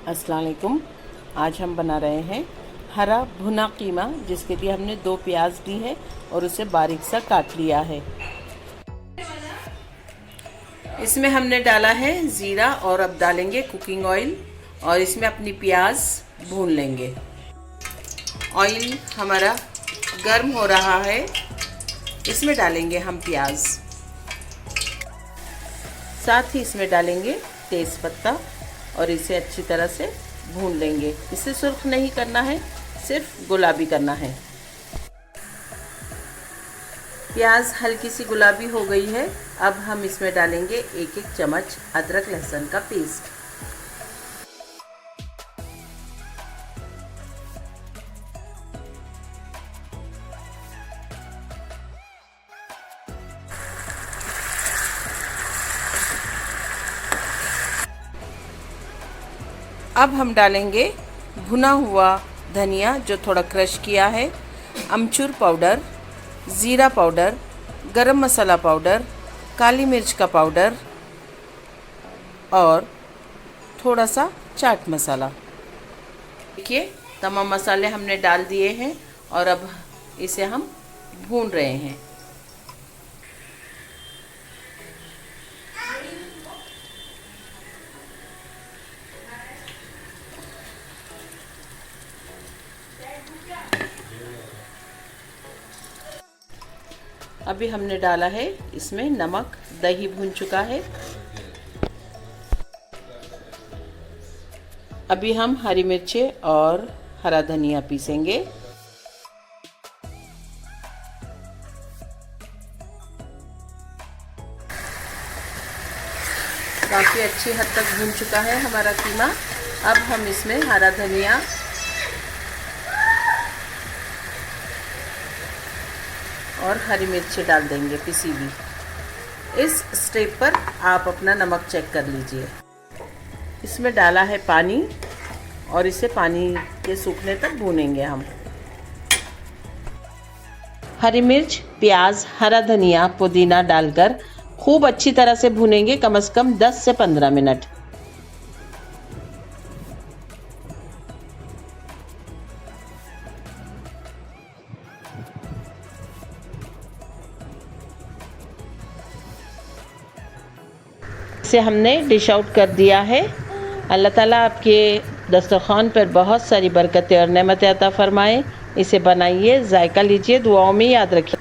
अस्सलाम वालेकुम। आज हम बना रहे हैं हरा भुना कीमा, जिसके लिए हमने 2 प्याज ली है और उसे बारीक सा काट लिया है। इसमें हमने डाला है ज़ीरा और अब डालेंगे कुकिंग ऑयल और इसमें अपनी प्याज भून लेंगे। ऑयल हमारा गर्म हो रहा है, इसमें डालेंगे हम प्याज, साथ ही इसमें डालेंगे तेज़ पत्ता और इसे अच्छी तरह से भून लेंगे। इसे सुर्ख नहीं करना है, सिर्फ गुलाबी करना है। प्याज हल्की सी गुलाबी हो गई है। अब हम इसमें डालेंगे 1-1 चम्मच अदरक लहसुन का पेस्ट। अब हम डालेंगे भुना हुआ धनिया जो थोड़ा क्रश किया है, अमचूर पाउडर, ज़ीरा पाउडर, गरम मसाला पाउडर, काली मिर्च का पाउडर और थोड़ा सा चाट मसाला। देखिए तमाम मसाले हमने डाल दिए हैं और अब इसे हम भून रहे हैं। अभी हमने डाला है इसमें नमक, दही भून चुका है। अभी हम हरी मिर्चें और हरा धनिया पीसेंगे। काफ़ी अच्छी हद तक भून चुका है हमारा कीमा। अब हम इसमें हरा धनिया और हरी मिर्ची डाल देंगे पिसी हुई। इस स्टेप पर आप अपना नमक चेक कर लीजिए। इसमें डाला है पानी और इसे पानी के सूखने तक भूनेंगे हम। हरी मिर्च, प्याज, हरा धनिया, पुदीना डालकर खूब अच्छी तरह से भूनेंगे, कम से कम 10 से 15 मिनट। इसे हमने डिश आउट कर दिया है। अल्लाह ताला आपके दस्तरखान पर बहुत सारी बरकतें और नेमतें अता फरमाएं। इसे बनाइए, जायका लीजिए, दुआओं में याद रखिए।